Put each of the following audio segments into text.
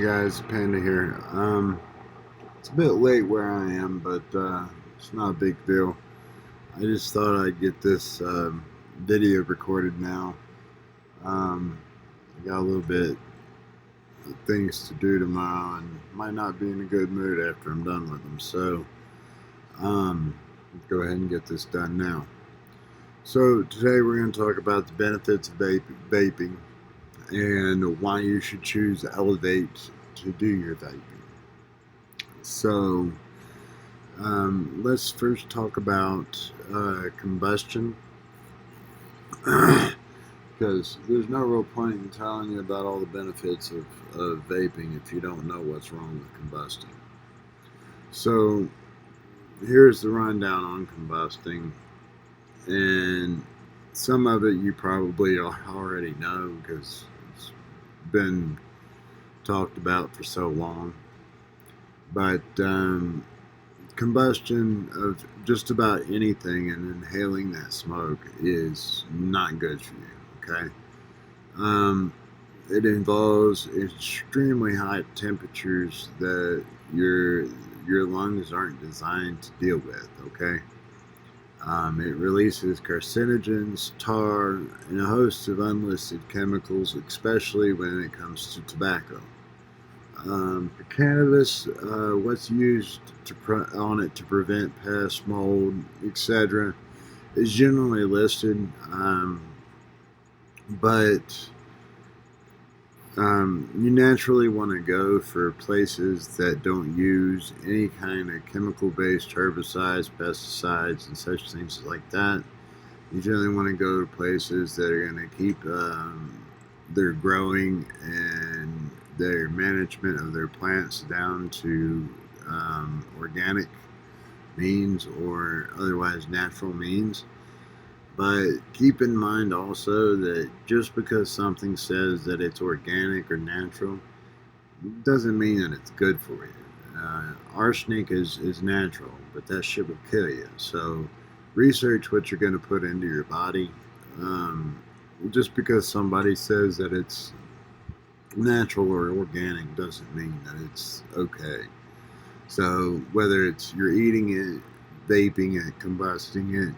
guys, Panda here. It's a bit late where I am, but it's not a big deal. I just thought I'd get this video recorded now. I got a little bit of things to do tomorrow and might not be in a good mood after I'm done with them. So, go ahead and get this done now. So today we're going to talk about the benefits of vaping and why you should choose Elevate to do your vaping. So let's first talk about combustion, because there's no real point in telling you about all the benefits of vaping if you don't know what's wrong with combusting. So here's the rundown on combusting, and some of it you probably already know because it's been talked about for so long. But combustion of just about anything and inhaling that smoke is not good for you, okay? It involves extremely high temperatures that your lungs aren't designed to deal with, okay? It releases carcinogens, tar, and a host of unlisted chemicals, especially when it comes to tobacco. For cannabis, what's used on it to prevent pests, mold, etc., is generally listed, but you naturally want to go for places that don't use any kind of chemical-based herbicides, pesticides, and such things like that. You generally want to go to places that are going to keep their growing and their management of their plants down to organic means or otherwise natural means. But keep in mind also that just because something says that it's organic or natural doesn't mean that it's good for you. Arsenic is natural, but that shit will kill you. So research what you're going to put into your body. Just because somebody says that it's natural or organic doesn't mean that it's okay. So whether it's you're eating it, vaping it, combusting it,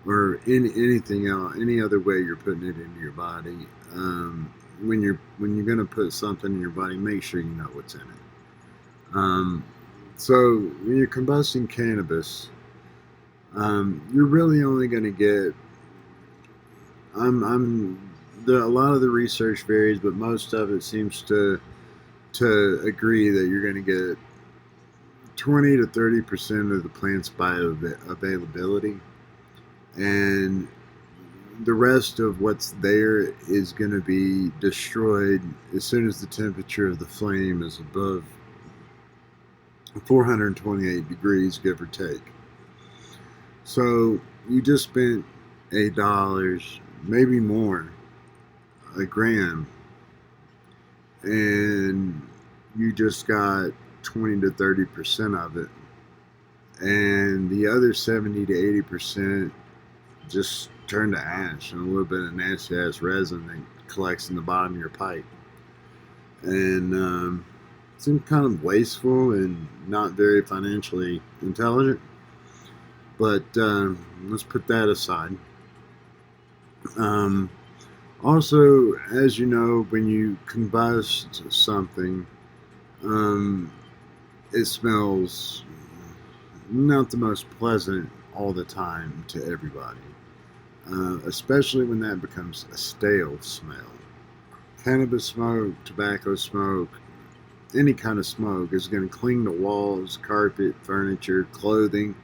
or in anything else, any other way you're putting it into your body, when you're going to put something in your body, make sure you know what's in it. So when you're combusting cannabis, you're really only going to get. A lot of the research varies, but most of it seems to agree that you're going to get 20 to 30% of the plant's bioavailability, and the rest of what's there is going to be destroyed as soon as the temperature of the flame is above 428 degrees, give or take. So you just spent $8, maybe more, a gram, and you just got 20 to 30% of it, and the other 70 to 80% just turn to ash and a little bit of nasty ass resin that collects in the bottom of your pipe. And it seems kind of wasteful and not very financially intelligent, but let's put that aside. Also, as you know, when you combust something, it smells not the most pleasant all the time to everybody, especially when that becomes a stale smell. Cannabis smoke, tobacco smoke, any kind of smoke is going to cling to walls, carpet, furniture, clothing,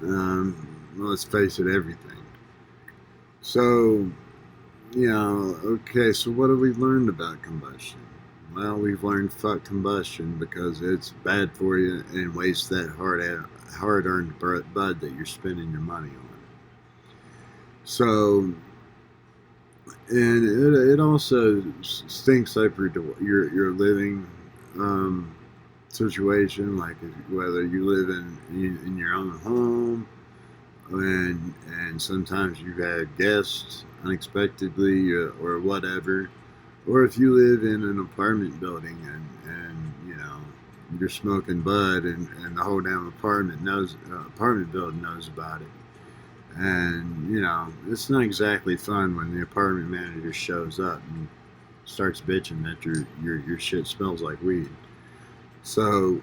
let's face it, everything. So, okay, so what have we learned about combustion? Well, we've learned fuck combustion because it's bad for you and wastes that hard-earned bud that you're spending your money on. So, and it also stinks up your living situation, like whether you live in your own home, and sometimes you've had guests unexpectedly or whatever, or if you live in an apartment building and you're smoking bud, and the whole damn apartment building knows about it. And it's not exactly fun when the apartment manager shows up and starts bitching that your shit smells like weed. So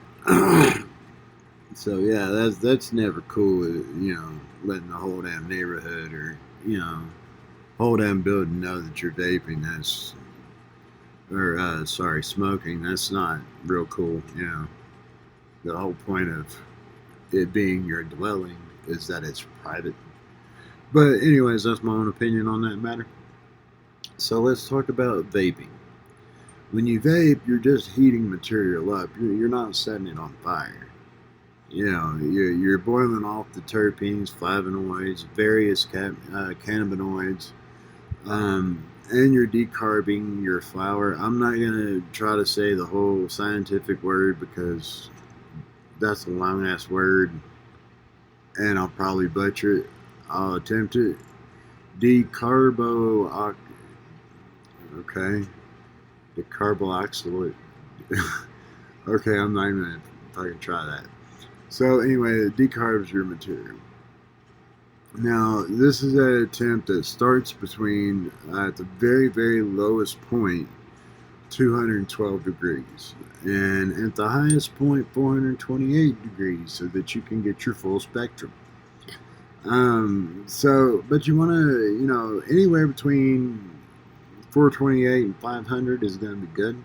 so yeah, that's never cool. Letting the whole damn neighborhood or whole damn building know that you're vaping. That's or sorry, smoking. That's not real cool. The whole point of it being your dwelling is that it's private. But anyways, that's my own opinion on that matter. So let's talk about vaping. When you vape, you're just heating material up. You're not setting it on fire. You're boiling off the terpenes, flavonoids, various cannabinoids, and you're decarbing your flower. I'm not gonna try to say the whole scientific word because that's a long ass word, and I'll probably butcher it. I'll attempt it. Decarbo. Okay. Decarboxylate. Okay, I'm not even fucking try that. So anyway, it decarbs your material. Now, this is an attempt that starts between, at the very, very lowest point, 212 degrees. And at the highest point, 428 degrees, so that you can get your full spectrum. But you want to, anywhere between 428 and 500 is going to be good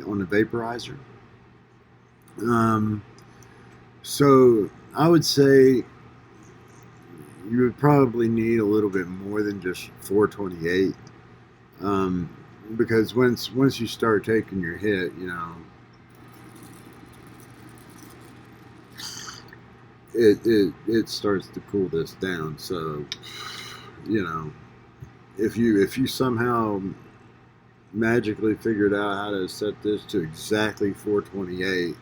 on the vaporizer. So I would say you would probably need a little bit more than just 428, because once you start taking your hit, it starts to cool this down. So if you somehow magically figured out how to set this to exactly 428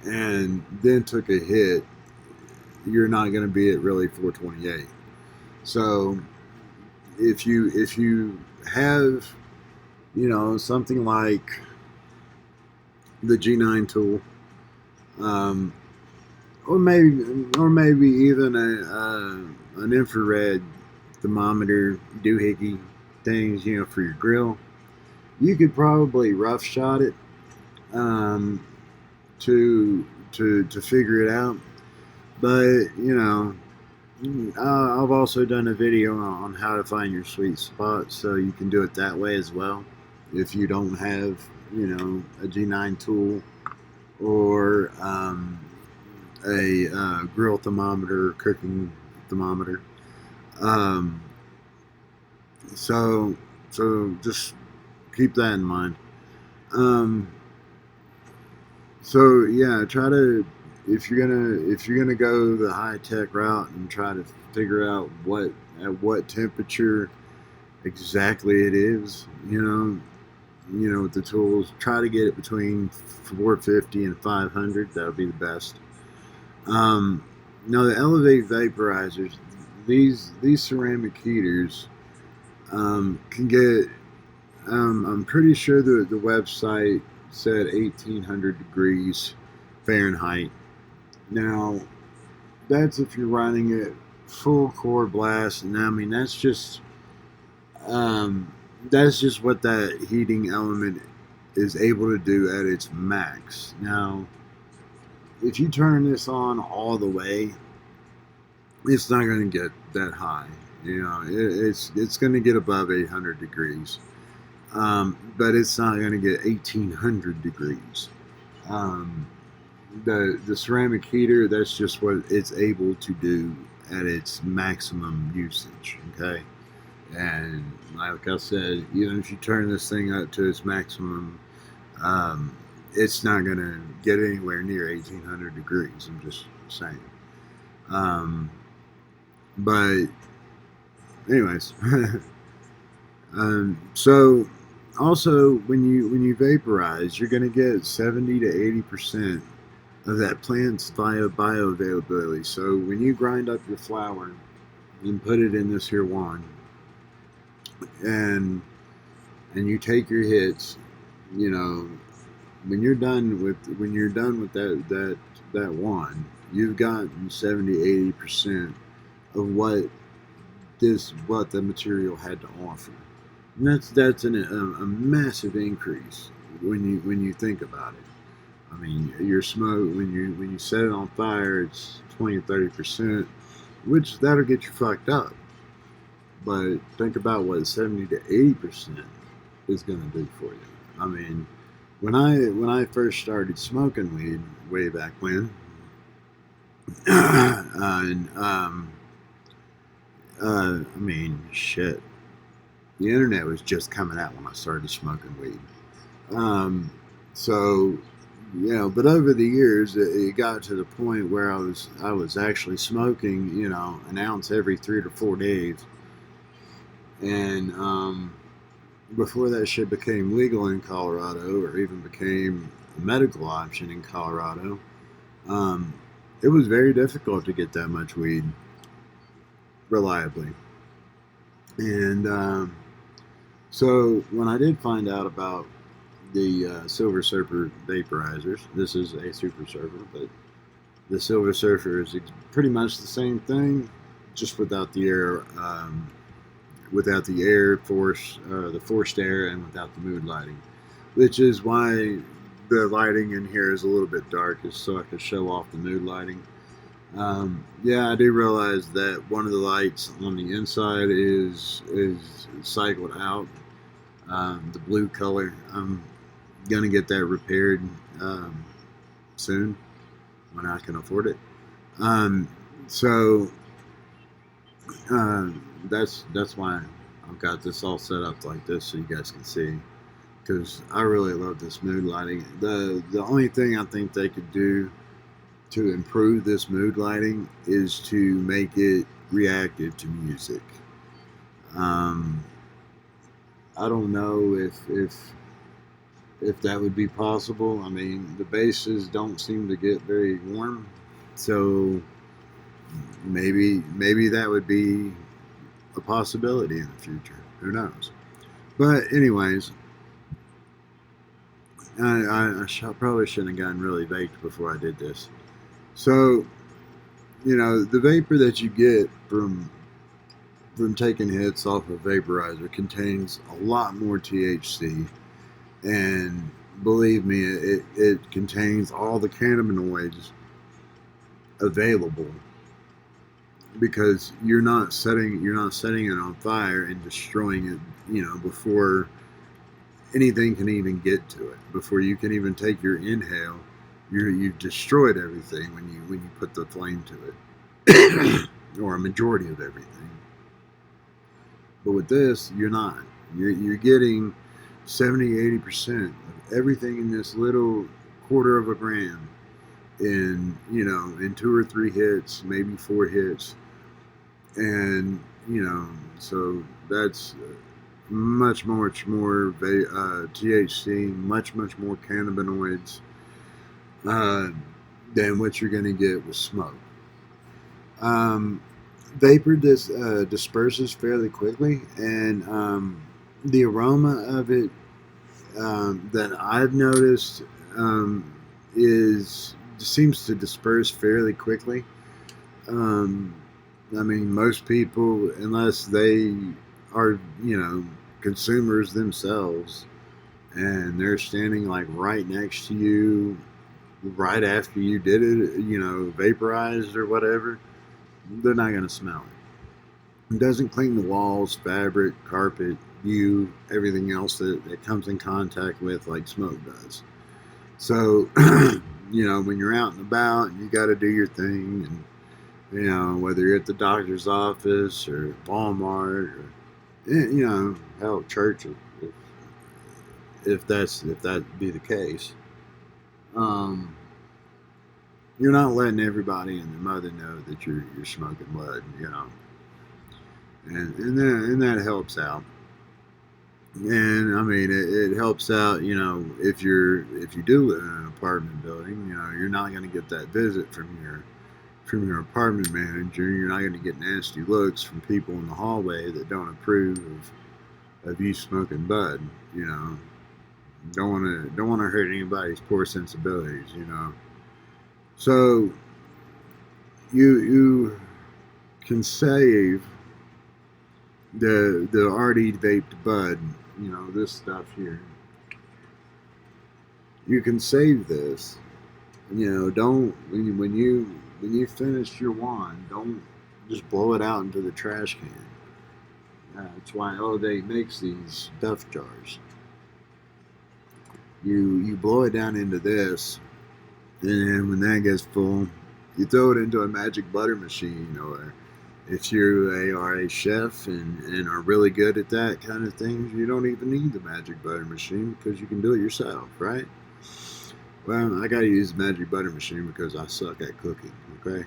and then took a hit, you're not going to be at really 428. So if you have something like the G9 tool, um, or maybe even an infrared thermometer doohickey things, for your grill, you could probably rough shot it, to figure it out. But I've also done a video on how to find your sweet spot, so you can do it that way as well. If you don't have, a G9 tool or a grill thermometer, cooking thermometer. Um, so just keep that in mind. Um, so yeah, try to if you're gonna go the high tech route and try to figure out at what temperature exactly it is, with the tools, try to get it between 450 and 500. That would be the best. Now the Elevate vaporizers, these ceramic heaters, can get. I'm pretty sure the website said 1800 degrees Fahrenheit. Now that's if you're running it full core blast, and I mean that's just what that heating element is able to do at its max. Now, if you turn this on all the way, it's not going to get that high. It's going to get above 800 degrees, but it's not going to get 1800 degrees. The ceramic heater, that's just what it's able to do at its maximum usage. Okay. And like I said, even if you turn this thing up to its maximum, it's not going to get anywhere near 1800 degrees. I'm just saying. But anyways, so also when you vaporize, you're going to get 70 to 80% of that plant's bioavailability. So when you grind up your flour and put it in this here wand, and you take your hits, when you're done with that one, you've gotten 70-80% of what the material had to offer. And a massive increase when you think about it. I mean, your smoke when you set it on fire, it's 20 or 30%, which that'll get you fucked up. But think about what 70 to 80% is going to do for you. I mean, when I first started smoking weed way back when, and I mean, shit, the internet was just coming out when I started smoking weed. Um, so but over the years, it got to the point where I was actually smoking, an ounce every 3 to 4 days, and before that shit became legal in Colorado, or even became a medical option in Colorado, um, it was very difficult to get that much weed reliably. And so when I did find out about the Silver Surfer vaporizers, this is a Super Surfer, but the Silver Surfer is pretty much the same thing, just without the air force, the forced air, and without the mood lighting, which is why the lighting in here is a little bit dark, is so I could show off the mood lighting. Yeah, I do realize that one of the lights on the inside is cycled out. The blue color. I'm gonna get that repaired soon when I can afford it. Um, so that's why I've got this all set up like this so you guys can see. Because I really love this mood lighting. The only thing I think they could do to improve this mood lighting is to make it reactive to music. Um, I don't know if that would be possible. I mean, the basses don't seem to get very warm, so maybe that would be a possibility in the future. Who knows? But anyways, probably shouldn't have gotten really baked before I did this. So the vapor that you get from taking hits off a vaporizer contains a lot more THC, and believe me, it contains all the cannabinoids available, because you're not setting it on fire and destroying it, before anything can even get to it, before you can even take your inhale. You've destroyed everything when you put the flame to it, or a majority of everything. But with this, you're not. You're getting 70-80% of everything in this little quarter of a gram in 2 or 3 hits, maybe 4 hits, and so that's much more THC, much more cannabinoids than what you're going to get with smoke. Vapor disperses fairly quickly, and the aroma of it that I've noticed seems to disperse fairly quickly. I mean, most people, unless they are consumers themselves, and they're standing like right next to you right after you did it, vaporized or whatever, they're not going to smell it. It doesn't clean the walls, fabric, carpet, everything else that comes in contact with like smoke does. So, when you're out and about and you got to do your thing, and whether you're at the doctor's office or Walmart or hell, church, if that be the case, you're not letting everybody and their mother know that you're smoking bud, and that helps out. And I mean, it helps out, if you do live in an apartment building, you're not going to get that visit from your apartment manager. You're not going to get nasty looks from people in the hallway that don't approve of you smoking bud, Don't want to hurt anybody's poor sensibilities, you know. So you can save the already vaped bud, you know, this stuff here. You can save this. You know, don't when you finish your wand, don't just blow it out into the trash can. That's why Elevate makes these duff jars. You blow it down into this, and then when that gets full, you throw it into a magic butter machine, or if you are a chef and are really good at that kind of thing, you don't even need the magic butter machine because you can do it yourself, right? Well, I gotta use the magic butter machine because I suck at cooking, okay?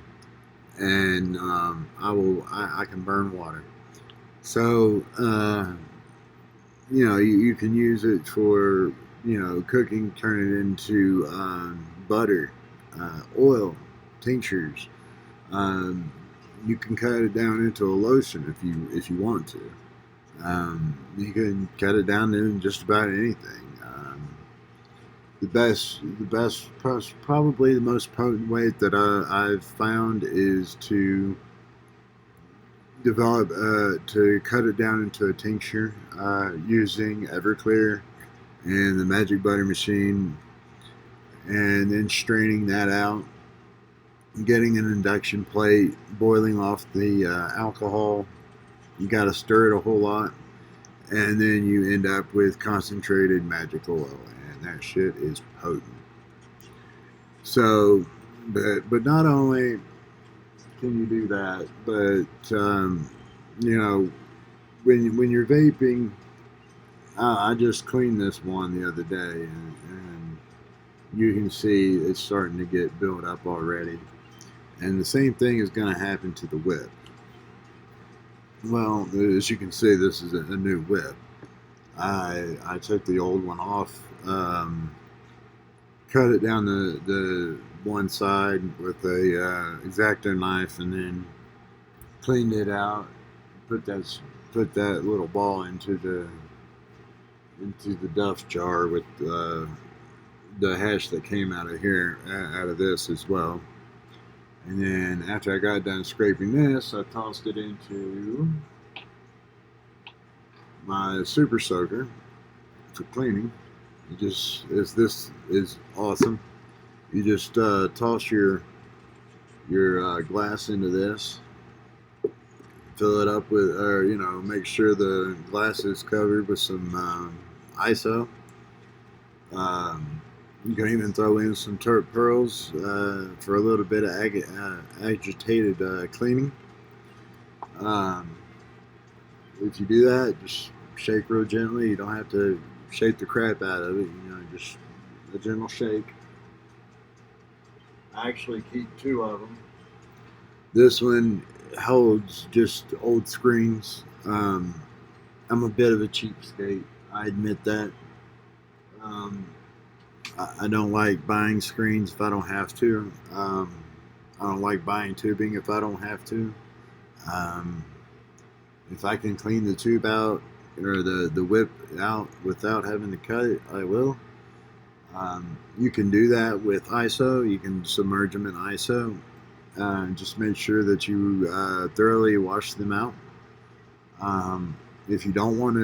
And I can burn water. So, you know, you can use it for, you know, cooking, turn it into butter, oil, tinctures. Um, you can cut it down into a lotion if you want to. You can cut it down to just about anything. Probably the most potent way that I've found is to to cut it down into a tincture using Everclear and the magic butter machine, and then straining that out, getting an induction plate, boiling off the alcohol. You got to stir it a whole lot, and then you end up with concentrated magic oil, and that shit is potent. So, but not only can you do that, but you know, when you're vaping, I just cleaned this one the other day, and you can see it's starting to get built up already. And the same thing is going to happen to the whip. Well, as you can see, this is a new whip. I took the old one off, cut it down the one side with a X-Acto knife, and then cleaned it out. Put that put that little ball into the duff jar with the hash that came out of here, out of this as well. And then after I got done scraping this, I tossed it into my super soaker for cleaning. This is awesome. You just toss your glass into this, fill it up with, or you know, make sure the glass is covered with some ISO. You can even throw in some turt pearls for a little bit of agitated cleaning. Um, if you do that, just shake real gently. You don't have to shake the crap out of it. You know, just a gentle shake. I actually keep two of them. This one holds just old screens. I'm a bit of a cheapskate. I admit that. Um, I don't like buying screens if I don't have to. I don't like buying tubing if I don't have to. Um, if I can clean the tube out or the whip out without having to cut it, I will. You can do that with ISO. You can submerge them in ISO. Just make sure that you thoroughly wash them out. If you don't want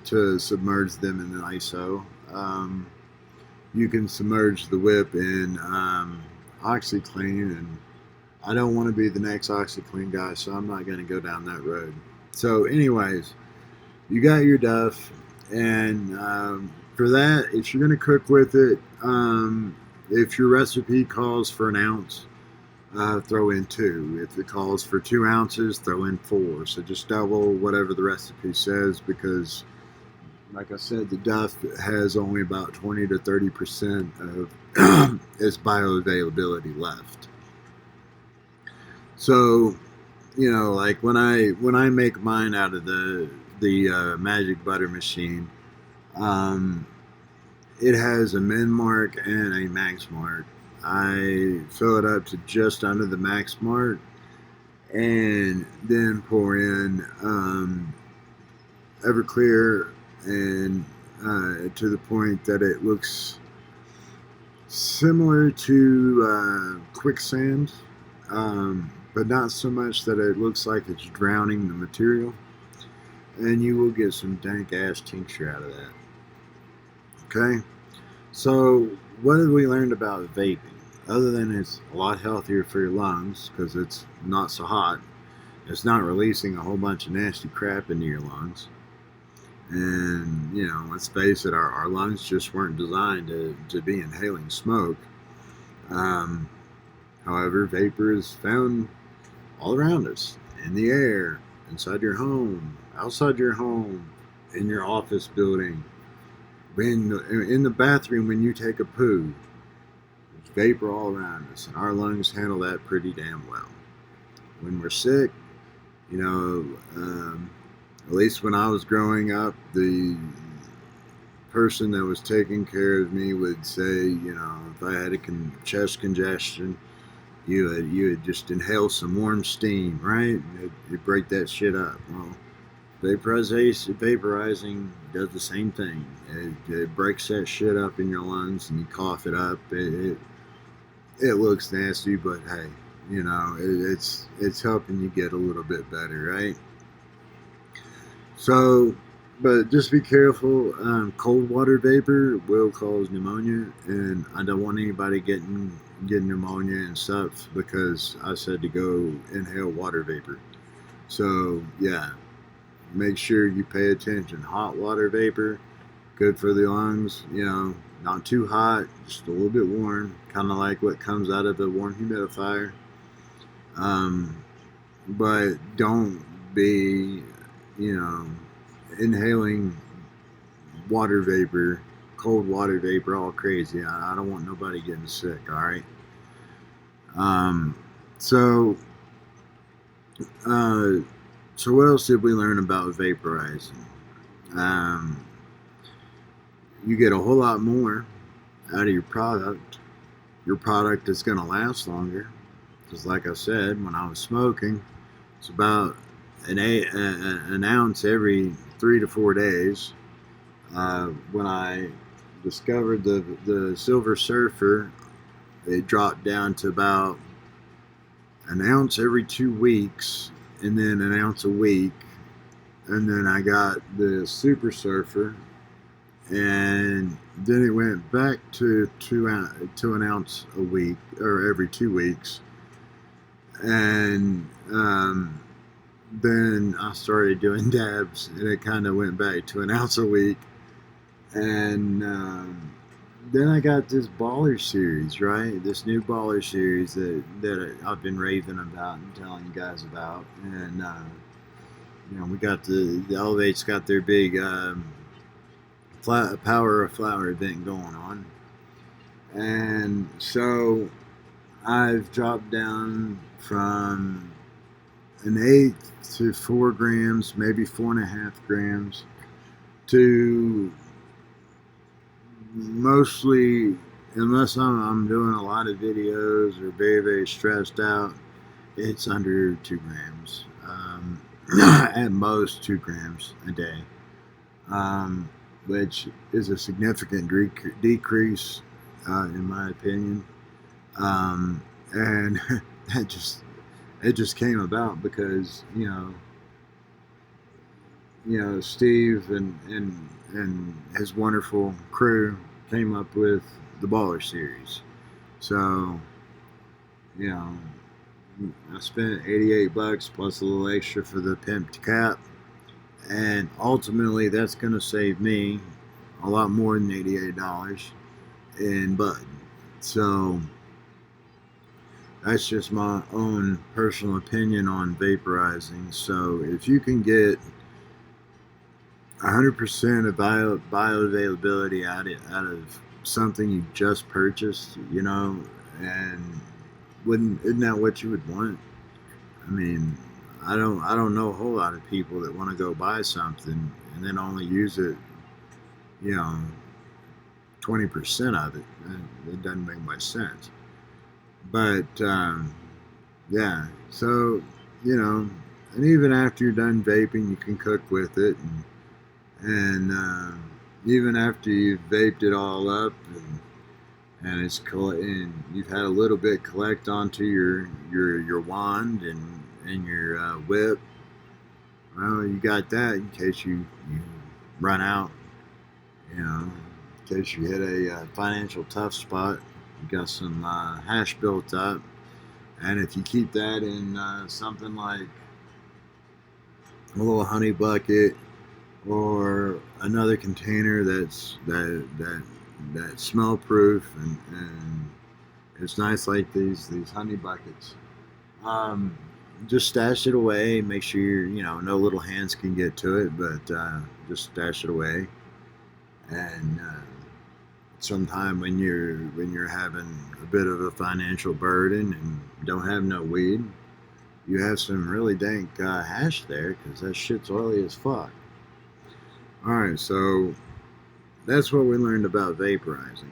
to submerge them in the ISO, you can submerge the whip in OxyClean, and I don't want to be the next OxyClean guy, so I'm not going to go down that road. So anyways, you got your duff, and for that, if you're going to cook with it, if your recipe calls for an ounce, throw in 2. If it calls for 2 ounces, throw in 4. So just double whatever the recipe says, because like I said, the duff has only about 20 to 30% of its bioavailability left. So, you know, like when I make mine out of the magic butter machine, it has a min mark and a max mark. I fill it up to just under the max mark, and then pour in Everclear and to the point that it looks similar to quicksand, but not so much that it looks like it's drowning the material. And you will get some dank ass tincture out of that. Okay? So, what have we learned about vaping? Other than it's a lot healthier for your lungs because it's not so hot, it's not releasing a whole bunch of nasty crap into your lungs. And, you know, let's face it, our lungs just weren't designed to be inhaling smoke. However, vapor is found all around us, in the air, inside your home, outside your home, in your office building, in the bathroom when you take a poo. There's vapor all around us, and our lungs handle that pretty damn well. When we're sick, you know, at least when I was growing up, the person that was taking care of me would say, you know, if I had a chest congestion, you would just inhale some warm steam, right? You'd break that shit up. Well, vaporizing does the same thing. It breaks that shit up in your lungs, and you cough it up. It looks nasty, but hey, you know, it's helping you get a little bit better, right? So, but just be careful. Cold water vapor will cause pneumonia, and I don't want anybody getting pneumonia and stuff because I said to go inhale water vapor. So yeah, make sure you pay attention. Hot water vapor, good for the lungs. You know, not too hot, just a little bit warm, kind of like what comes out of a warm humidifier. But don't be, you know, inhaling water vapor, cold water vapor, all crazy. I don't want nobody getting sick. All right. Um, so, uh, so what else did we learn about vaporizing? Um, you get a whole lot more out of your product. Your product is going to last longer. Because, like I said, when I was smoking, it's about an ounce every 3 to 4 days. When I discovered the Silver Surfer, it dropped down to about an ounce every 2 weeks, and then an ounce a week. And then I got the Super Surfer, and then it went back to an ounce a week or every 2 weeks. And then I started doing dabs, and it kind of went back to an ounce a week. And then I got this baller series, right? This new baller series that I've been raving about and telling you guys about. And you know, we got the Elev8's got their big Power of Flower event going on, and so I've dropped down from an eighth to 4 grams, maybe 4.5 grams, to mostly, unless I'm doing a lot of videos or very stressed out, it's under 2 grams. At most 2 grams a day, which is a significant decrease, in my opinion. And it just came about because Steve and his wonderful crew came up with the Baller series. So I spent $88 plus a little extra for the pimped cap, and ultimately that's going to save me a lot more than $88 in bud. So that's just my own personal opinion on vaporizing. So if you can get 100% of bioavailability out of something you just purchased, and isn't that what you would want? I mean, I don't know a whole lot of people that want to go buy something and then only use it, 20% of it. It doesn't make much sense. But yeah, so and even after you're done vaping, you can cook with it, and even after you've vaped it all up and and you've had a little bit collect onto your wand and your whip. Well, you got that in case you run out. You know, in case you hit a financial tough spot, you got some hash built up, and if you keep that in something like a little honey bucket or another container that's smell proof and it's nice like these honey buckets. Um, just stash it away. Make sure no little hands can get to it, but just stash it away. And sometime when you're having a bit of a financial burden and don't have no weed, you have some really dank hash there because that shit's oily as fuck. All right, so that's what we learned about vaporizing.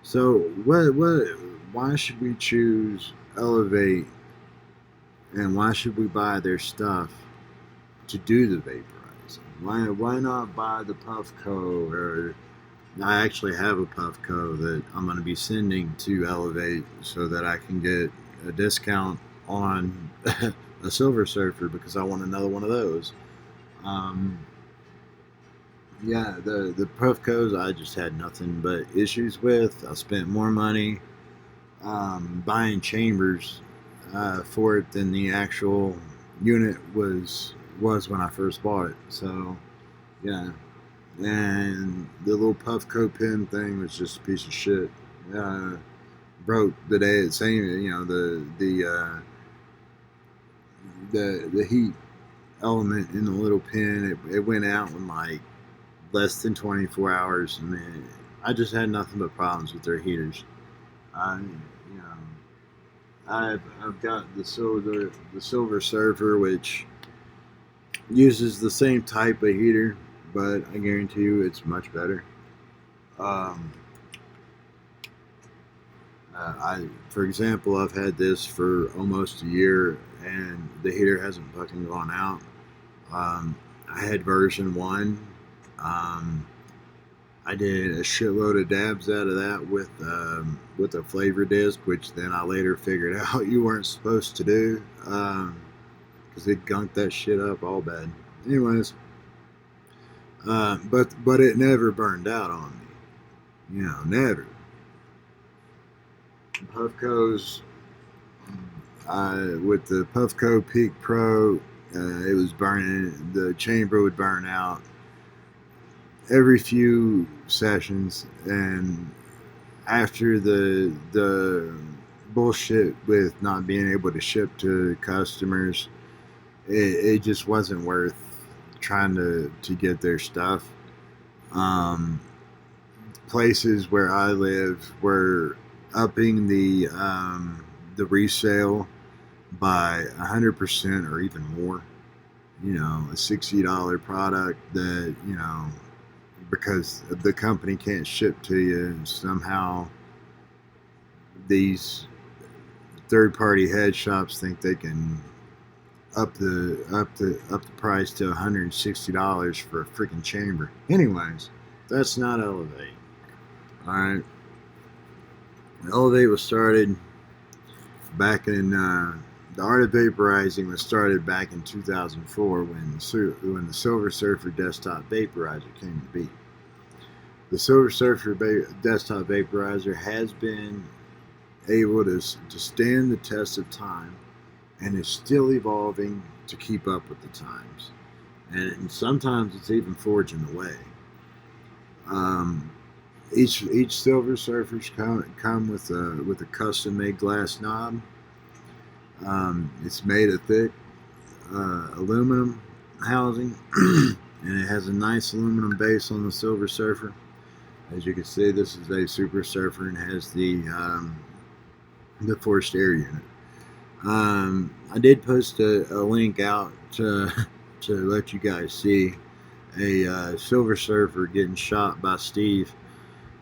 So why should we choose Elevate, and why should we buy their stuff to do the vaporizing? Why not buy the Puffco? Or I actually have a Puffco that I'm going to be sending to Elevate so that I can get a discount on a Silver Surfer because I want another one of those. Um, yeah, the Puffcos I just had nothing but issues with. I spent more money buying chambers for it than the actual unit was when I first bought it. So yeah, and the little Puffco pen thing was just a piece of shit. Uh, Broke the day it same. The heat element in the little pen. It went out in like less than 24 hours. And man, I just had nothing but problems with their heaters. I you know I've got the Silver Surfer, which uses the same type of heater, but I guarantee you it's much better. Um, for example, I've had this for almost a year, and the heater hasn't fucking gone out. Um, I had version one. Um, I did a shitload of dabs out of that with a flavor disc, which then I later figured out you weren't supposed to do because it gunked that shit up all bad. Anyways, but it never burned out on me. Never. Puffco's with the Puffco Peak Pro, it was burning. The chamber would burn out every few sessions, and after the bullshit with not being able to ship to customers, it just wasn't worth trying to get their stuff. Um, Places where I live were upping the resale by 100% or even more. A $60 product that because the company can't ship to you, and somehow these third-party head shops think they can up the price to $160 for a freaking chamber. Anyways, that's not Elevate. All right, Elevate was started back in the art of vaporizing was started back in 2004 when the Silver Surfer desktop vaporizer came to be. The Silver Surfer desktop vaporizer has been able to stand the test of time and is still evolving to keep up with the times. And sometimes it's even forging the way. Each Silver Surfers come with a custom made glass knob. It's made of thick aluminum housing, and it has a nice aluminum base on the Silver Surfer. As you can see, this is a Super Surfer and has the forced air unit. I did post a link out to let you guys see a Silver Surfer getting shot by Steve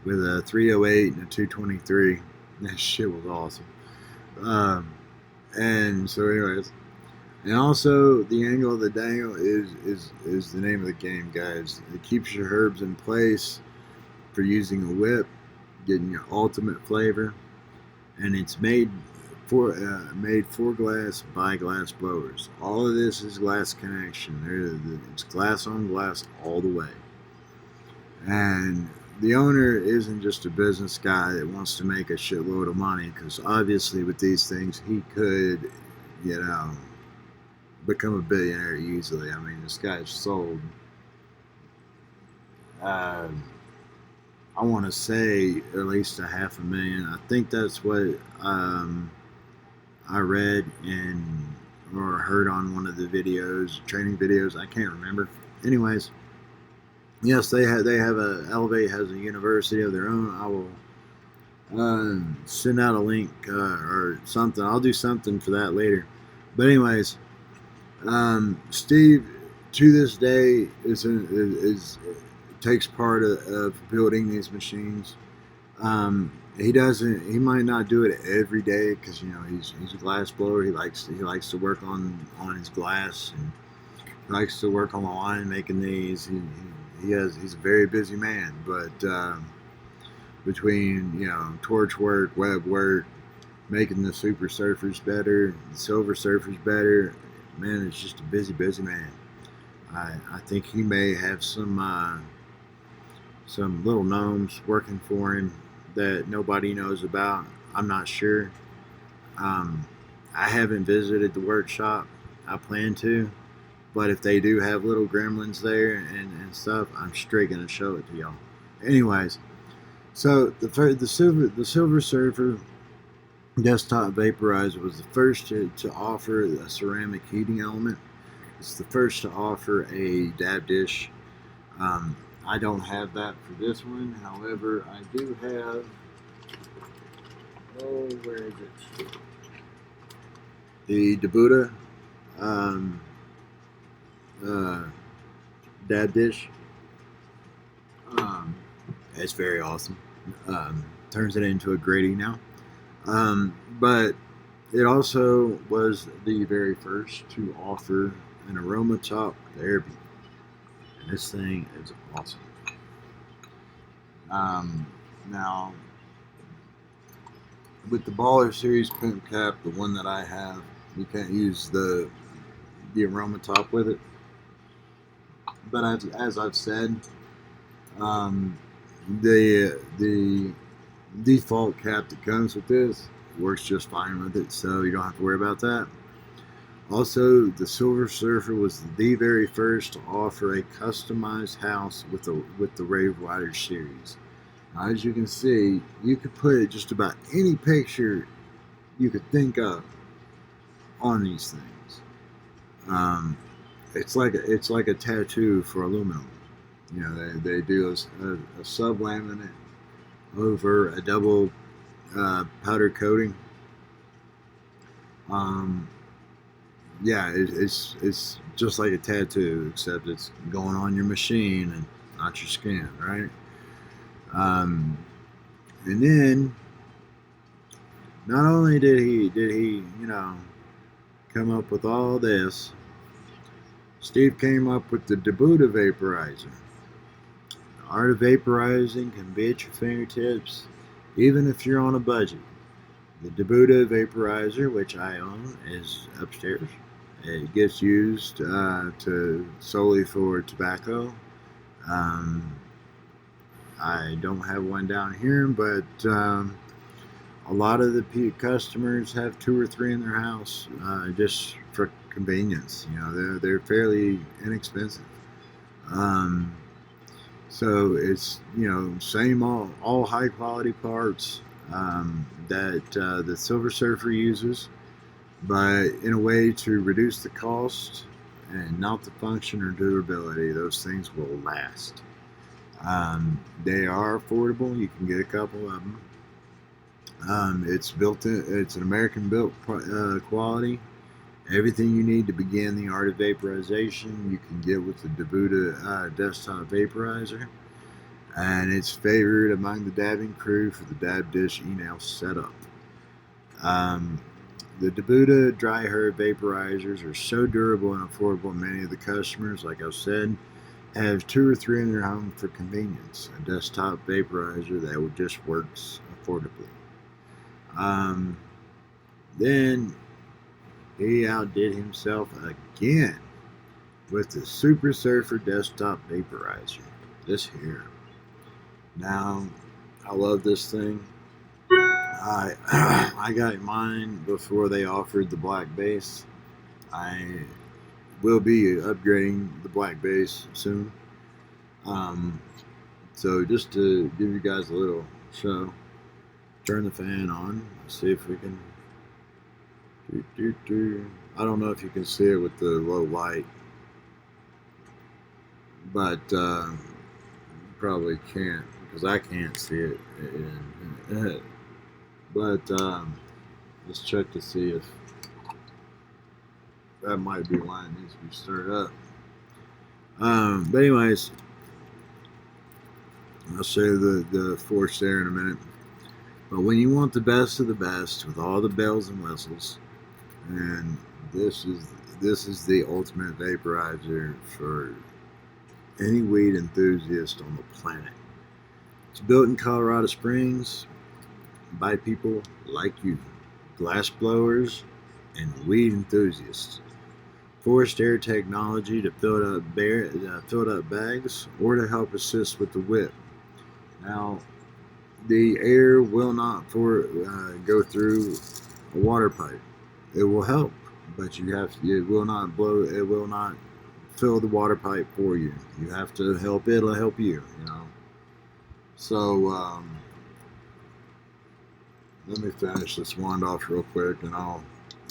with a 308 and a 223. That shit was awesome. And so, anyways, And also, the angle of the dangle is the name of the game, guys. It keeps your herbs in place for using a whip, getting your ultimate flavor, and it's made for glass by glass blowers. All of this is glass connection. It's glass on glass all the way. And the owner isn't just a business guy that wants to make a shitload of money, because obviously with these things he could, you know, become a billionaire easily. I mean, this guy's sold, uh, I want to say at least a 500,000. I think that's what I read and or heard on one of the videos, training videos. I can't remember. Anyways, yes, they have a Elevate has a university of their own. I will send out a link or something. I'll do something for that later. But anyways, Steve to this day is takes part of building these machines. He doesn't. He might not do it every day because he's a glass blower. He likes to work on his glass, and he likes to work on the line making these. He's a very busy man, but between torch work, web work, making the super surfers better, the silver surfers better, man, it's just a busy man. I think he may have some little gnomes working for him that nobody knows about. I'm not sure. Um, I haven't visited the workshop. I plan to, but if they do have little gremlins there and stuff, I'm straight gonna show it to y'all. Anyways, so the Silver Surfer desktop vaporizer was the first to offer a ceramic heating element. It's the first to offer a dab dish. Um, I don't have that for this one. However, I do have. Oh, where is it? The Debuta um, uh, dab dish. Um, it's very awesome. Turns it into a gritty now. But it also was the very first to offer an aroma top therapy. And this thing is awesome. Now, with the Baller Series pimp cap, the one that I have, you can't use the aroma top with it. But as I've said, um, the default cap that comes with this works just fine with it, so you don't have to worry about that. Also, the Silver Surfer was the very first to offer a customized house with the Rave Rider series. Now, as you can see, you could put just about any picture you could think of on these things. It's like a tattoo for aluminum. They do a sub laminate over a double powder coating. Um, yeah, it's just like a tattoo, except it's going on your machine and not your skin, right? Um, and then not only did he come up with all this, Steve came up with the Debuta vaporizer. The art of vaporizing can be at your fingertips, even if you're on a budget. The Debuta vaporizer, which I own, is upstairs. It gets used solely for tobacco. Um, I don't have one down here, but a lot of the customers have 2 or 3 in their house just for convenience. They're fairly inexpensive. Um, so it's same all high quality parts that the Silver Surfer uses, but in a way to reduce the cost and not the function or durability. Those things will last. They are affordable. You can get a couple of them. It's built in. It's an American built quality. Everything you need to begin the art of vaporization, you can get with the Debuta desktop vaporizer, and it's favored among the dabbing crew for the dab dish e-nail setup. Um, The Debuta dry herb vaporizers are so durable and affordable. Many of the customers, like I've said, have 2 or 3 in their home for convenience. A desktop vaporizer that just works affordably. Um, then he outdid himself again with the Super Surfer desktop vaporizer. This here. Now, I love this thing. I I got mine before they offered the black base. I will be upgrading the black base soon. Um, so just to give you guys a little show, turn the fan on. Let's see if we can. I don't know if you can see it with the low light, but probably can't because I can't see it. But let's check to see if that might be why it needs to be stirred up. But anyways, I'll show you the force there in a minute. But when you want the best of the best with all the bells and whistles, and this is the ultimate vaporizer for any weed enthusiast on the planet. It's built in Colorado Springs by people like you, glass blowers and weed enthusiasts. Forced air technology to fill up bags or to help assist with the whip. Now, the air will not go through a water pipe. It will help, but it will not blow. It will not fill the water pipe for you. You have to help it. It'll help you. You know. So let me finish this wand off real quick, and I'll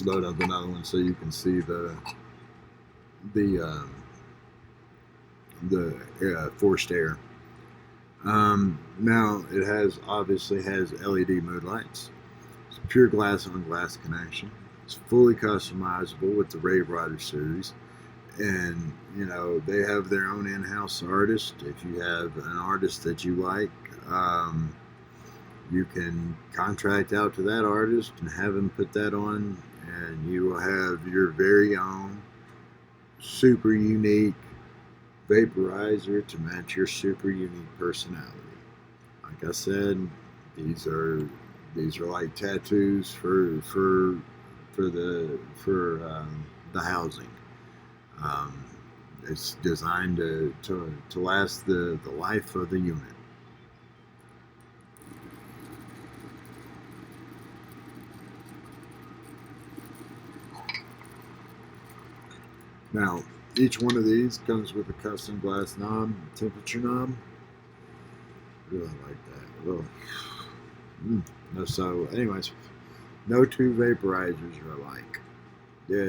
load up another one so you can see the forced air. Now it obviously has LED mood lights. It's pure glass on glass connection. It's fully customizable with the Rave Rider series, and they have their own in-house artist. If you have an artist that you like, you can contract out to that artist and have him put that on, and you will have your very own super unique vaporizer to match your super unique personality. Like I said, these are like tattoos for the housing. Um, it's designed to last the life of the unit. Now, each one of these comes with a custom glass knob, temperature knob. Really like that. So, anyways, no two vaporizers are alike. Yeah,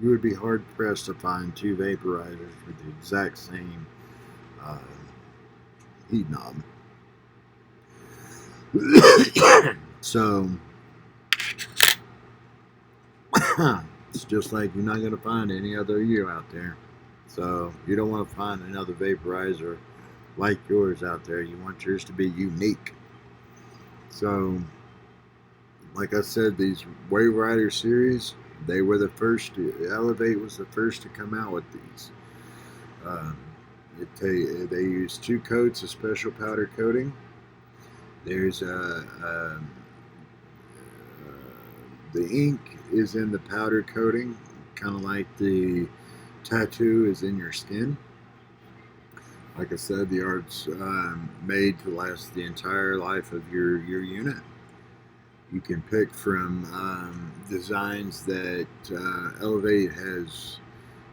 you would be hard pressed to find 2 vaporizers with the exact same uh, heat knob. So it's just like you're not going to find any other you out there. So you don't want to find another vaporizer like yours out there. You want yours to be unique. So, like I said, these Wave Rider series, they were the first. Elevate was the first to come out with these. They use 2 coats of special powder coating. There's the ink is in the powder coating, kind of like the tattoo is in your skin. Like I said, the art's made to last the entire life of your unit. You can pick from designs that Elevate has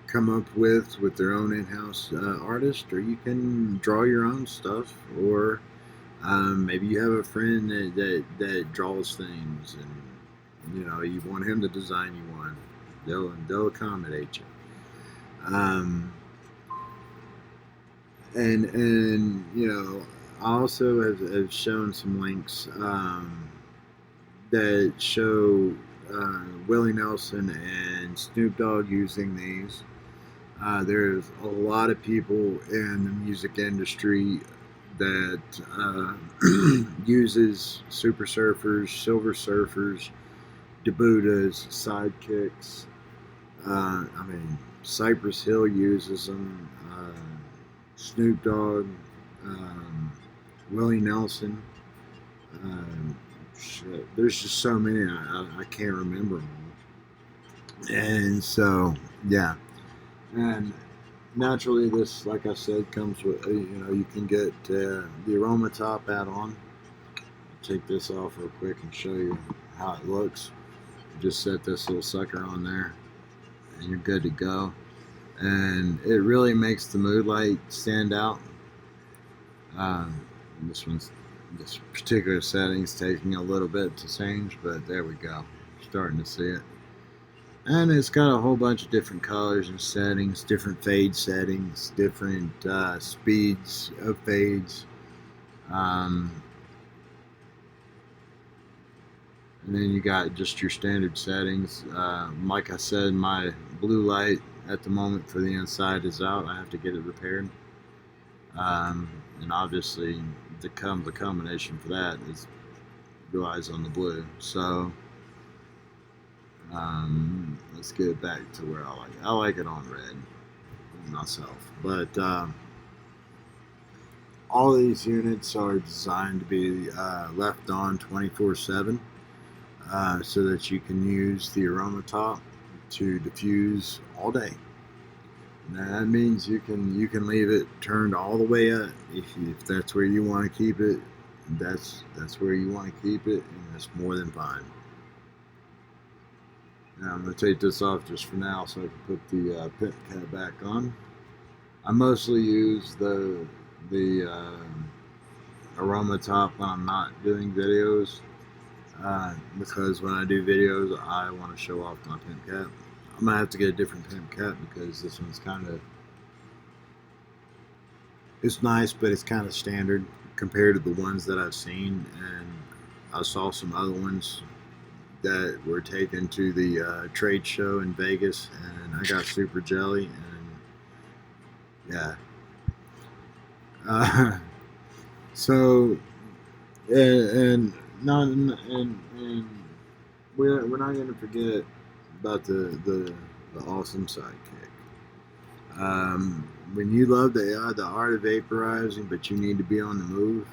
come up with their own in-house artist, or you can draw your own stuff, or maybe you have a friend that draws things, and you want him to design you one. They'll accommodate you. And I also have shown some links that show Willie Nelson and Snoop Dogg using these. There's a lot of people in the music industry that uses Super Surfers, Silver Surfers, Debutas, Sidekicks. I mean, Cypress Hill uses them. Snoop Dogg, um, Willie Nelson. Um, shit, there's just so many I can't remember them all. And so, yeah. And naturally, this, like I said, comes with, you can get the aroma top add-on. Take this off real quick and show you how it looks. Just set this little sucker on there and you're good to go. And it really makes the mood light stand out. Um, this particular setting's taking a little bit to change, but there we go. Starting to see it. And it's got a whole bunch of different colors and settings, different fade settings, different speeds of fades. Um, and then you got just your standard settings. Like I said, my blue light at the moment for the inside is out. I have to get it repaired. And obviously, the combination for that is relies on the blue. So let's get it back to where I like it. I like it on red myself, but all of these units are designed to be left on 24/7, so that you can use the aroma top to diffuse all day. Now that means you can leave it turned all the way up if that's where you want to keep it. That's where you want to keep it, and that's more than fine. Now I'm going to take this off just for now so I can put the pimp cap back on. I mostly use the aroma top when I'm not doing videos, because when I do videos I want to show off my pimp cap. I'm going to have to get a different pimp cap because this one's it's nice, but it's kind of standard compared to the ones that I've seen, and I saw some other ones that were taken to the trade show in Vegas, and I got super jelly, and yeah. So, and not and we're not going to forget about the awesome sidekick. When you love the art of vaporizing, but you need to be on the move,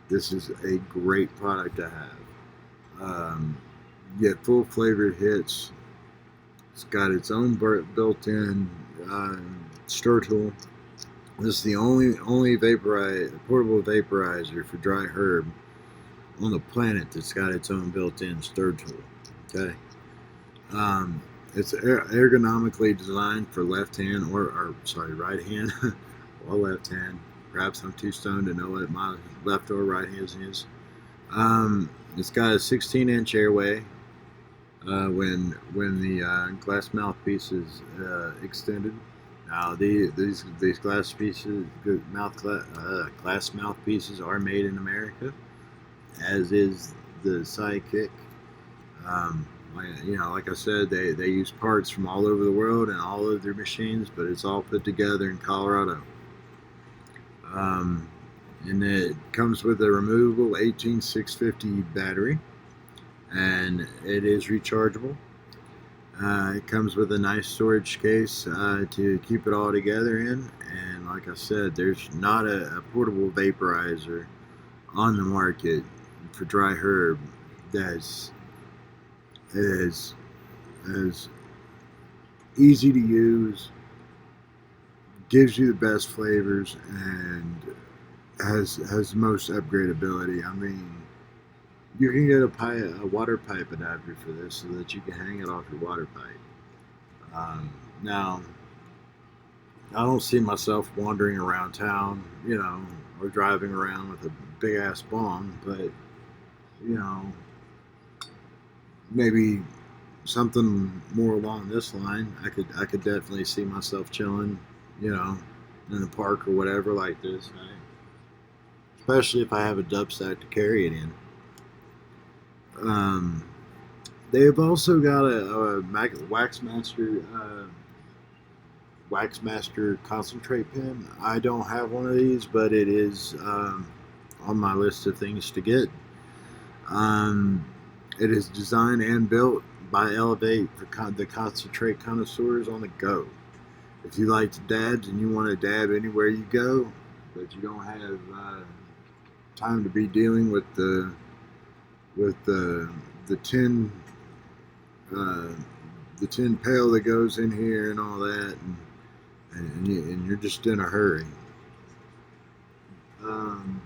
this is a great product to have. You get full flavored hits. It's got its own built-in stir tool. This is the only portable vaporizer for dry herb on the planet that's got its own built-in stir tool. Okay, it's ergonomically designed for left hand or sorry, right hand or left hand. Perhaps I'm too stoned to know what my left or right hand is. It's got a 16-inch airway when the glass mouthpiece is extended. Now these glass mouthpieces are made in America, as is the Sidekick. Like I said, they use parts from all over the world and all of their machines, but it's all put together in Colorado. And it comes with a removable 18650 battery, and it is rechargeable. It comes with a nice storage case to keep it all together in, and like I said, there's not a portable vaporizer on the market for dry herb that's as easy to use, gives you the best flavors, and has the most upgradability. I mean, you can get a water pipe adapter for this so that you can hang it off your water pipe. Now, I don't see myself wandering around town, or driving around with a big ass bong, but maybe something more along this line. I could definitely see myself chilling, in the park or whatever like this, right? Especially if I have a dub sack to carry it in. They've also got a Wax Master concentrate pen. I don't have one of these, but it is on my list of things to get. It is designed and built by Elevate for the concentrate connoisseurs on the go. If you like to dabs and you want to dab anywhere you go, but you don't have time to be dealing with the tin uh, the tin pail that goes in here and all that, and you're just in a hurry. Um,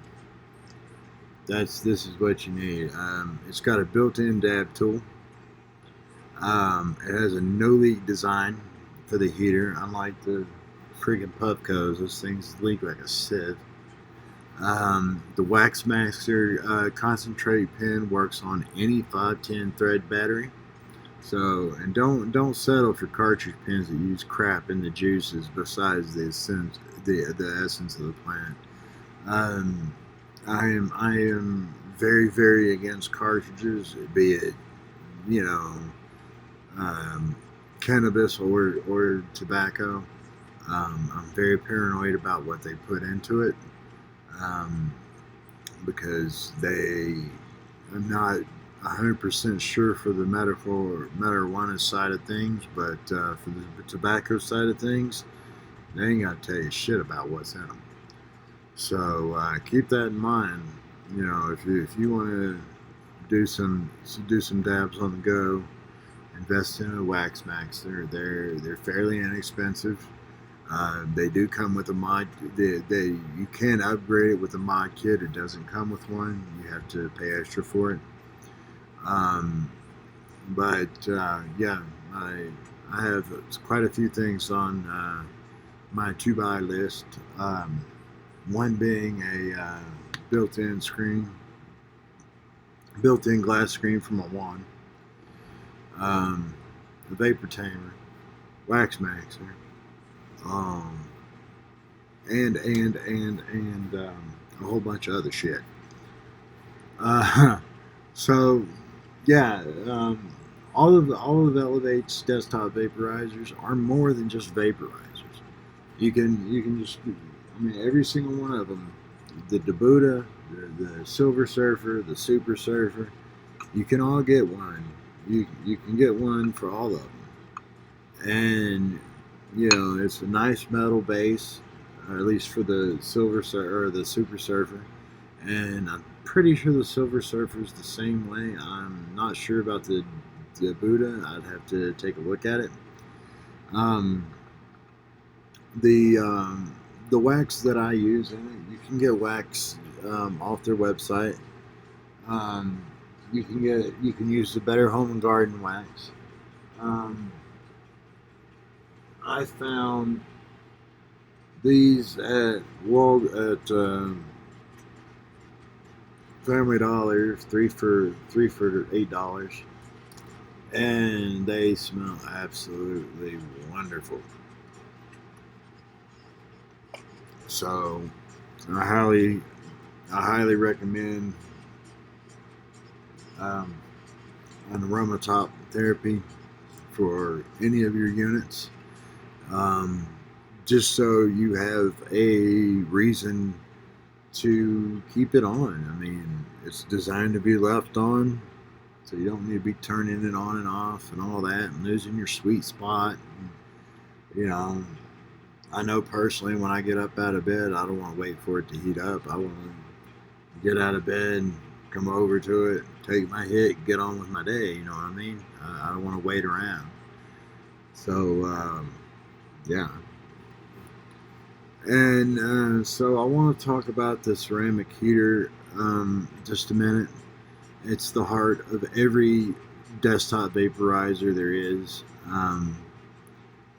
this is what you need. It's got a built-in dab tool. It has a no-leak design for the heater, unlike the freaking Puffcos. Those things leak like a sieve. The Wax Master concentrate pen works on any 510 thread battery. So, and don't settle for cartridge pens that use crap in the juices besides the essence of the plant. Um, I am very against cartridges, be it you know um, cannabis or tobacco. I'm very paranoid about what they put into it, um, because I'm not 100% sure for the medical or marijuana side of things, but for the tobacco side of things, they ain't got to tell you shit about what's in them. So keep that in mind. If you want to do some dabs on the go, invest in a Wax Max. They're fairly inexpensive. They do come with a mod. You can upgrade it with a mod kit. It doesn't come with one. You have to pay extra for it. Um, but yeah, I have quite a few things on my to buy list. One being a built-in screen, built-in glass screen for my wand, a vapor tamer, wax maxer, um, and a whole bunch of other shit. So yeah, all of Elevate's desktop vaporizers are more than just vaporizers. You can just, I mean, every single one of them, the Debuta, the Silver Surfer, the Super Surfer, you can all get one. You can get one for all of them, and it's a nice metal base, or at least for the Silver Surfer or the Super Surfer, and I'm pretty sure the Silver Surfer is the same way. I'm not sure about the Buddha. I'd have to take a look at it. Um, the wax that I use in it, you can get wax off their website. Um, you can use the Better Home and Garden wax. Um, I found these at Family Dollar, three for $8, and they smell absolutely wonderful. So I highly recommend um, an aromatop therapy for any of your units, um, just so you have a reason to keep it on. I mean, it's designed to be left on, so you don't need to be turning it on and off and all that and losing your sweet spot. And, you know, I know personally when I get up out of bed, I don't want to wait for it to heat up. I want to get out of bed, come over to it, take my hit, get on with my day. You know what I mean? I don't want to wait around. So, yeah. And so I want to talk about the ceramic heater just a minute. It's the heart of every desktop vaporizer there is.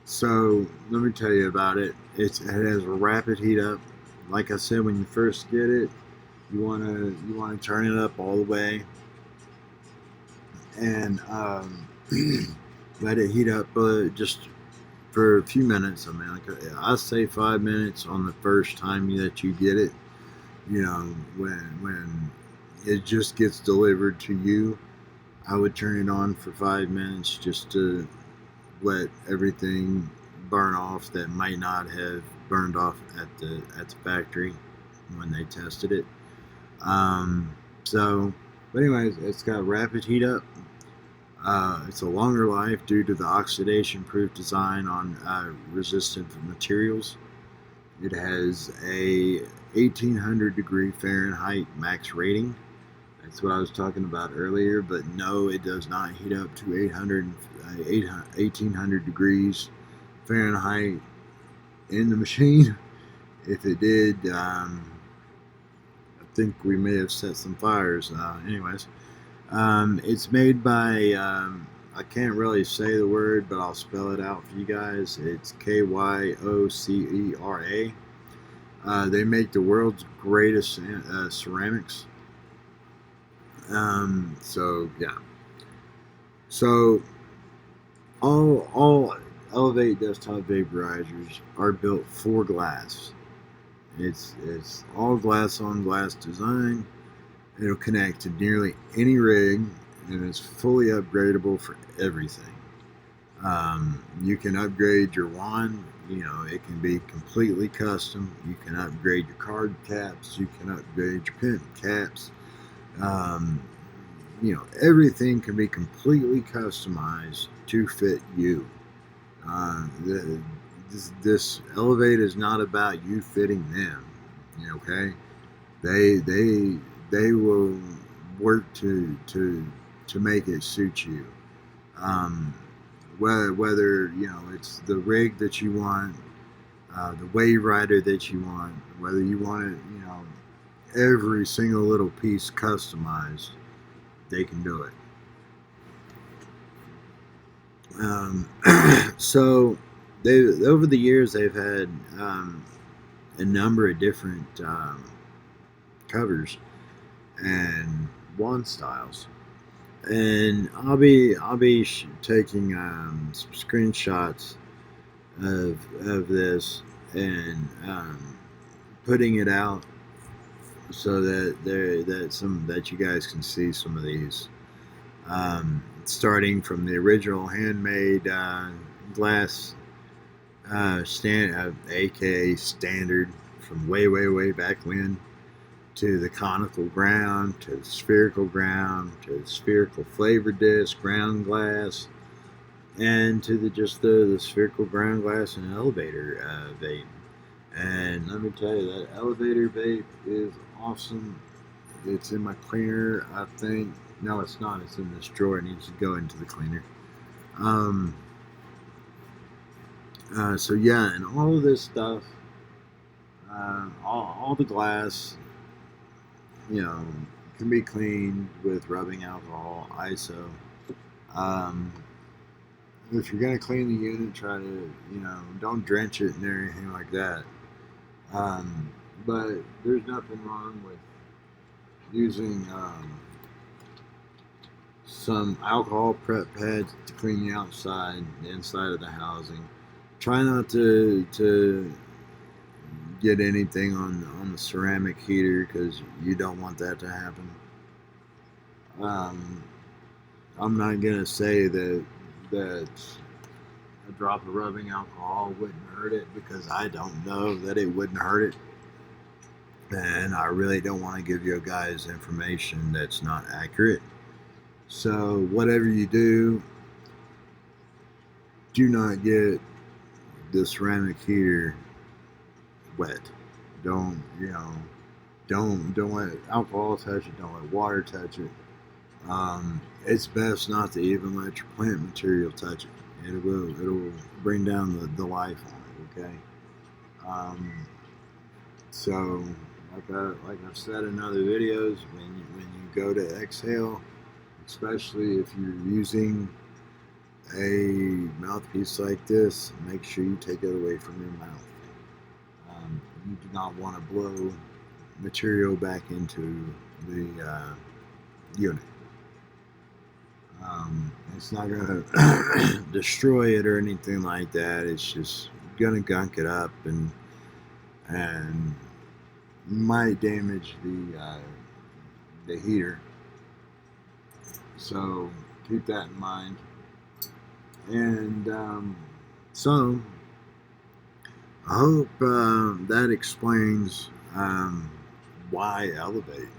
So let me tell you about it. It has a rapid heat up. Like I said, when you first get it, you wanna turn it up all the way and let it heat up just for a few minutes. I mean, like I say 5 minutes on the first time that you get it. When it just gets delivered to you, I would turn it on for 5 minutes just to let everything burn off that might not have burned off at the factory when they tested it. So But anyways, it's got rapid heat up. It's a longer life due to the oxidation-proof design on resistant materials. It has a 1800 degree Fahrenheit max rating. That's what I was talking about earlier, but no, it does not heat up to 1800 degrees Fahrenheit in the machine. If it did, I think we may have set some fires. Anyways, it's made by, I can't really say the word, but I'll spell it out for you guys. It's Kyocera. They make the world's greatest ceramics. So yeah. So all Elevate desktop vaporizers are built for glass. It's all glass on glass design. It'll connect to nearly any rig, and it's fully upgradable for everything. You can upgrade your wand. You know, it can be completely custom. You can upgrade your card caps. You can upgrade your pen caps. Um, you know, everything can be completely customized to fit you. This Elevate is not about you fitting them. Okay, they they will work to make it suit you. Um, whether you know it's the rig that you want, the wave rider that you want, whether you want it, you know, every single little piece customized, they can do it. Um, so they over the years they've had a number of different covers and wand styles, and I'll be taking some screenshots of this and putting it out so that you guys can see some of these. Starting from the original handmade glass aka standard from way back when, to the conical ground, to the spherical ground, to the spherical flavor disc, ground glass, and to the spherical ground glass and elevator vape. And let me tell you, that elevator vape is awesome. It's in my cleaner, I think. No, it's not. It's in this drawer. It needs to go into the cleaner. Um, so yeah, and all of this stuff, all the glass, you know, can be cleaned with rubbing alcohol, ISO. Um, if you're gonna clean the unit, try to, you know, don't drench it and anything like that. But there's nothing wrong with using some alcohol prep pads to clean the inside of the housing. Try not to get anything on the ceramic heater because you don't want that to happen. Um, I'm not gonna say that a drop of rubbing alcohol wouldn't hurt it because I don't know that it wouldn't hurt it, and I really don't want to give you guys information that's not accurate. So whatever you do not get the ceramic heater wet. Don't don't let alcohol touch it. Don't let water touch it. It's best not to even let your plant material touch it. It'll bring down the life on it. Okay. Um, so like I've said in other videos, when you go to exhale, especially if you're using a mouthpiece like this, make sure you take it away from your mouth. You do not want to blow material back into the unit. It's not going to destroy it or anything like that. It's just going to gunk it up and might damage the heater. So keep that in mind. And so I hope that explains why Elevate.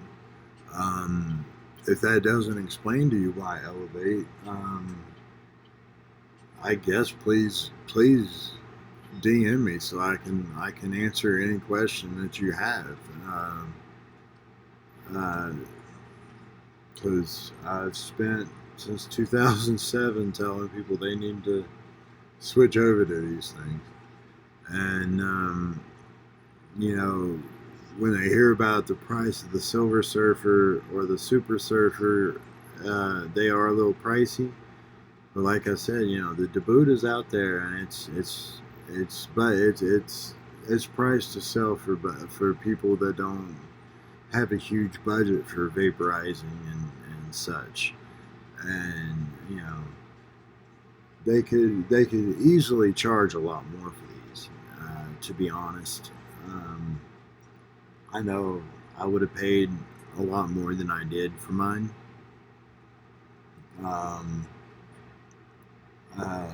Um, if that doesn't explain to you why elevate, I guess please DM me so I can answer any question that you have. Because I've spent since 2007 telling people they need to switch over to these things, and you know, when they hear about the price of the Silver Surfer or the Super Surfer, they are a little pricey. But like I said, the debut is out there, and it's priced to sell for people that don't have a huge budget for vaporizing and such. And they could easily charge a lot more for these. To be honest, um, I know I would have paid a lot more than I did for mine. Um, uh,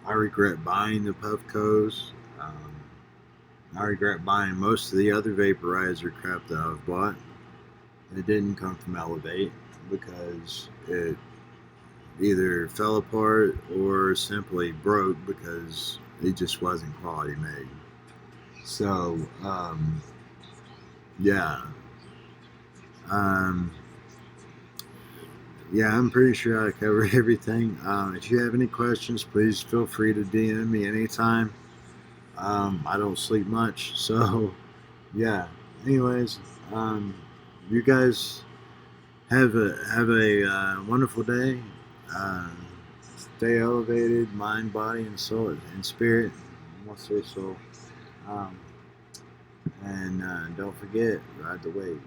I regret buying the Puffcos. I regret buying most of the other vaporizer crap that I've bought. It didn't come from Elevate because it either fell apart or simply broke because it just wasn't quality made. So, yeah. Um, yeah, I'm pretty sure I covered everything. If you have any questions, please feel free to DM me anytime. I don't sleep much, so yeah. Anyways, um, you guys have a wonderful day. Uh, Stay elevated, mind, body, and soul, and spirit. I want to say soul. Um, and don't forget, ride the wave.